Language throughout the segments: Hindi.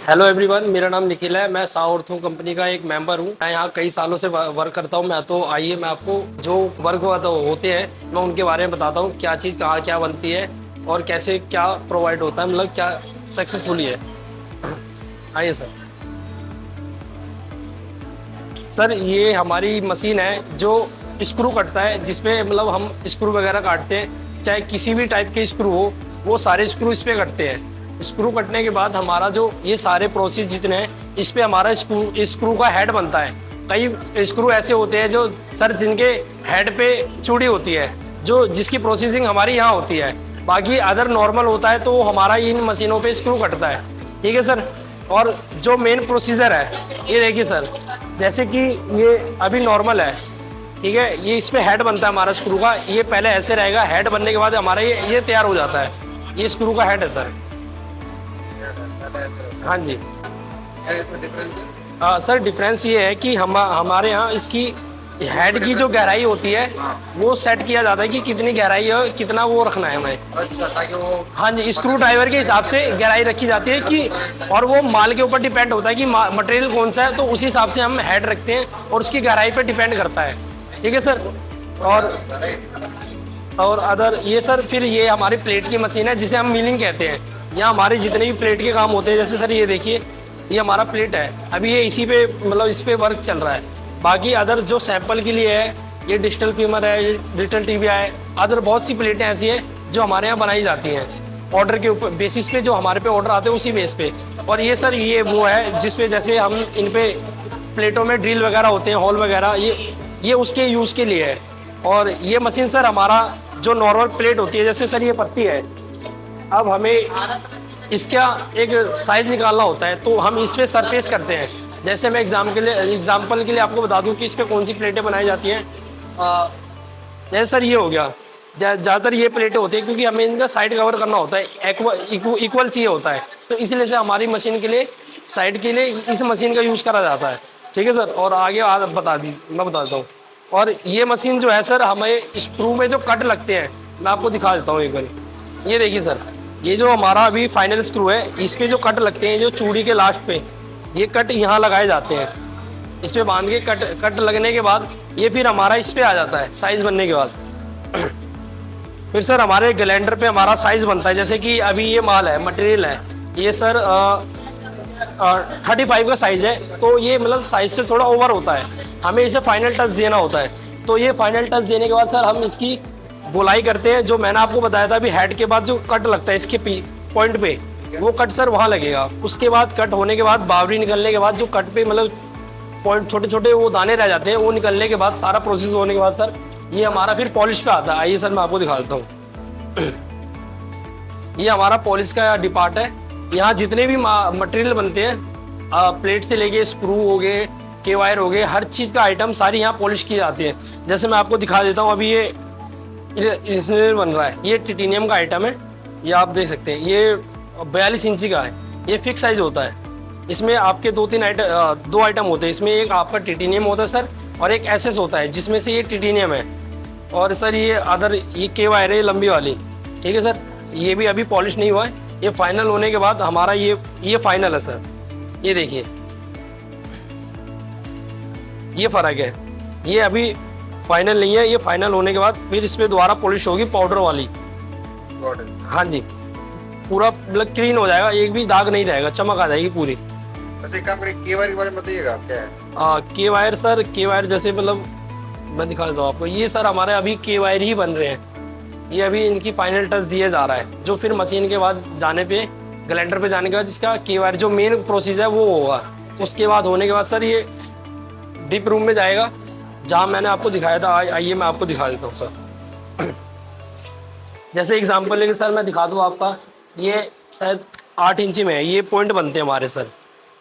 हेलो एवरीवन, मेरा नाम निखिल है। मैं साउर्थू कंपनी का एक मेंबर हूँ। मैं यहाँ कई सालों से वर्क करता हूँ। मैं तो आइए मैं आपको जो वर्क होते हैं मैं उनके बारे में बताता हूँ, क्या चीज़ कहाँ क्या बनती है और कैसे क्या प्रोवाइड होता है, मतलब क्या सक्सेसफुली है। आइए सर। सर ये हमारी मशीन है जो स्क्रू कटता है, जिसपे मतलब हम स्क्रू वगैरह काटते हैं, चाहे किसी भी टाइप के स्क्रू हो, वो सारे स्क्रू इस पे कटते हैं। स्क्रू कटने के बाद हमारा जो ये सारे प्रोसेस जितने हैं, इस पे हमारा स्क्रू का हेड बनता है। कई स्क्रू ऐसे होते हैं जो सर जिनके हेड पे चूड़ी होती है, जो जिसकी प्रोसेसिंग हमारी यहाँ होती है। बाकी अदर नॉर्मल होता है तो हमारा इन मशीनों पे स्क्रू कटता है। ठीक है सर। और जो मेन प्रोसीजर है ये देखिए सर, जैसे कि ये अभी नॉर्मल है, ठीक है। ये इस पे हेड बनता है हमारा स्क्रू का। ये पहले ऐसे रहेगा, हेड बनने के बाद हमारा ये तैयार हो जाता है। ये स्क्रू का हेड है सर। हाँ जी। सर डिफरेंस ये है कि हमारे यहाँ इसकी हेड की जो गहराई होती है वो सेट किया जाता है कि कितनी गहराई है, कितना वो रखना है हमें। अच्छा, ताकि वो हाँ जी, स्क्रू ड्राइवर के हिसाब से गहराई रखी जाती है कि, और वो माल के ऊपर डिपेंड होता है कि मटेरियल कौन सा है, तो उसी हिसाब से हम हेड रखते हैं और उसकी गहराई पे डिपेंड करता है। ठीक है सर। और अदर ये सर, फिर ये हमारी प्लेट की मशीन है जिसे हम मिलिंग कहते हैं। यहाँ हमारे जितने भी प्लेट के काम होते हैं, जैसे सर ये देखिए, ये हमारा प्लेट है, अभी ये इसी पे मतलब इस पे वर्क चल रहा है। बाकी अदर जो सैंपल के लिए है, ये डिजिटल फीमर है, डिजिटल टीवी है, अदर बहुत सी प्लेटें ऐसी है जो हमारे यहाँ बनाई जाती हैं ऑर्डर के ऊपर बेसिस पे, जो हमारे पे ऑर्डर आते हैं उसी बेस पे। और ये सर ये वो है जिसपे जैसे हम इन पे प्लेटों में ड्रिल वगैरह होते हैं, होल वगैरह, ये उसके यूज़ के लिए है। और ये मशीन सर हमारा जो नॉर्मल प्लेट होती है, जैसे सर ये पत्ती है, अब हमें इसका एक साइज निकालना होता है तो हम इस पे सरफेस करते हैं। जैसे मैं एग्जाम्पल के लिए आपको बता दूं कि इस पे कौन सी प्लेटें बनाई जाती हैं। जैसे सर ये हो गया, ज़्यादातर ये प्लेटें होती है क्योंकि हमें इनका साइड कवर करना होता है, इक्वल चाहिए होता है, तो इसलिए से हमारी मशीन के लिए साइड के लिए इस मशीन का यूज़ करा जाता है। ठीक है सर। और आगे मैं बताता हूँ। और ये मशीन जो है सर, हमें स्क्रू में जो कट लगते हैं, मैं आपको दिखा देता हूँ एक बार। ये देखिए सर, ये जो हमारा अभी फाइनल स्क्रू है, इस पे जो कट लगते हैं, जो चूड़ी के लास्ट पे, ये कट यहाँ लगाए जाते हैं। इस पे बांध के कट लगने के बाद ये फिर हमारा इस पे आ जाता है साइज बनने के बाद। फिर सर हमारे ग्राइंडर पे हमारा साइज बनता है। जैसे कि अभी ये माल है, मटेरियल है, ये सर 35 का साइज है, तो ये मतलब साइज से थोड़ा ओवर होता है, हमें इसे फाइनल टच देना होता है। तो ये फाइनल टच देने के बाद सर हम इसकी गोलाई करते हैं। जो मैंने आपको बताया था अभी, हेड के बाद जो कट लगता है इसके पॉइंट पे, वो कट सर वहाँ लगेगा। उसके बाद कट होने के बाद, बावरी निकलने के बाद, जो कट पे मतलब पॉइंट छोटे छोटे वो दाने रह जाते हैं, वो निकलने के बाद, सारा प्रोसेस होने के बाद सर ये हमारा फिर पॉलिश पे आता है। आइए सर मैं आपको दिखा देता हूँ। ये हमारा पॉलिश का डिपार्ट है। यहाँ जितने भी मटेरियल बनते हैं, प्लेट से लेके स्क्रू हो गए, के वायर हो गए, हर चीज़ का आइटम सारी यहाँ पॉलिश की जाती है। जैसे मैं आपको दिखा देता हूँ, अभी ये इसमें बन रहा है, ये टिटेनियम का आइटम है, ये आप देख सकते हैं। ये 42 इंची का है, ये फिक्स साइज होता है। इसमें आपके दो आइटम होते हैं। इसमें एक आपका टिटेनियम होता है सर, और एक एसएस होता है, जिसमें से ये टिटेनियम है। और सर ये अदर ये के वायर है लंबी वाली। ठीक है सर। ये भी अभी पॉलिश नहीं हुआ है, ये फाइनल होने के बाद हमारा ये फाइनल है सर। ये देखिए, ये फर्क है, ये अभी फाइनल नहीं है। ये फाइनल होने के बाद फिर इस पर दोबारा पॉलिश होगी पाउडर वाली। हाँ जी, पूरा मतलब क्लीन हो जाएगा, एक भी दाग नहीं रहेगा, चमक आ जाएगी पूरी। वैसे एक काम करें, के वायर के बारे में बताइएगा क्या है। के वायर सर, के वायर जैसे मतलब मैं दिखा देता हूँ आपको। ये सर हमारे अभी के वायर ही बन रहे हैं, ये अभी इनकी फाइनल टच दिया जा रहा है, जो फिर मशीन के बाद जाने पे, ग्राइंडर पे जाने के बाद इसका के वायर जो मेन प्रोसीजर है वो होगा। उसके बाद होने के बाद सर ये डीप रूम में जाएगा, जहाँ मैंने आपको दिखाया था। आइए मैं आपको दिखा देता हूँ सर। जैसे एग्जांपल लेके सर मैं दिखा दूँ आपका, ये शायद 8 इंची में है, ये पॉइंट बनते हैं हमारे सर।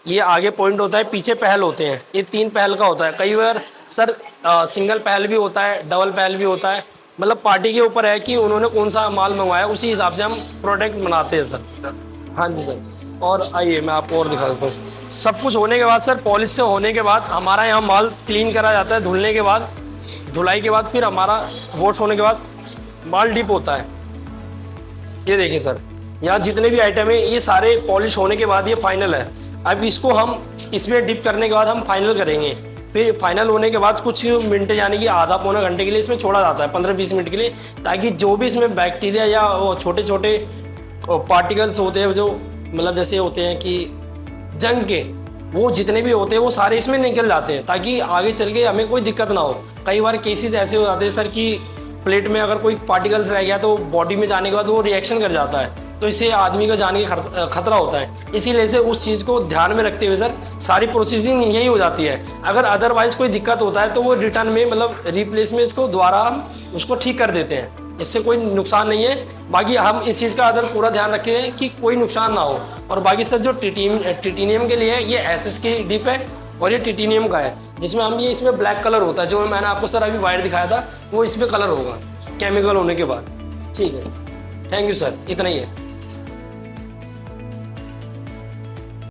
ये आगे पॉइंट होता है, पीछे पहल होते हैं, ये 3 पहल का होता है। कई बार सर सिंगल पहल भी होता है, डबल पहल भी होता है। मतलब पार्टी के ऊपर है कि उन्होंने कौन सा माल मंगवाया, उसी हिसाब से हम प्रोडक्ट बनाते हैं सर। हाँ जी सर। और आइए मैं आपको और दिखा देता हूँ। सब कुछ होने के बाद सर, पॉलिश से होने के बाद हमारा यहाँ माल क्लीन करा जाता है। धुलने के बाद, धुलाई के बाद फिर हमारा वॉश होने के बाद माल डिप होता है। ये देखिए सर, यहाँ जितने भी आइटम है ये सारे पॉलिश होने के बाद ये फाइनल है। अब इसको हम इसमें डिप करने के बाद हम फाइनल करेंगे। फिर फाइनल होने के बाद कुछ मिनट यानी कि आधा पौना घंटे के लिए इसमें छोड़ा जाता है, 15-20 मिनट के लिए, ताकि जो भी इसमें बैक्टीरिया या वो छोटे छोटे पार्टिकल्स होते हैं जो मतलब जैसे होते हैं कि जंग के, वो जितने भी होते हैं वो सारे इसमें निकल जाते हैं, ताकि आगे चल के हमें कोई दिक्कत ना हो। कई बार केसेस ऐसे हो जाते हैं सर कि प्लेट में अगर कोई पार्टिकल्स रह गया तो बॉडी में जाने के बाद वो रिएक्शन कर जाता है, तो इससे आदमी का जाने का खतरा होता है। इसीलिए से उस चीज़ को ध्यान में रखते हुए सर सारी प्रोसेसिंग यही हो जाती है। अगर अदरवाइज कोई दिक्कत होता है तो वो रिटर्न में मतलब रिप्लेस में इसको दोबारा हम उसको ठीक कर देते हैं, इससे कोई नुकसान नहीं है। बाकी हम इस चीज़ का अदर पूरा ध्यान रखें कि कोई नुकसान ना हो। और बाकी सर जो टिटेनियम के लिए ये एसएस की डिप है और ये टिटेनियम का है, जिसमें हम ये इसमें ब्लैक कलर होता है, जो मैंने आपको सर अभी वायर दिखाया था वो इसमें कलर होगा केमिकल होने के बाद। ठीक है, थैंक यू सर, इतना ही है।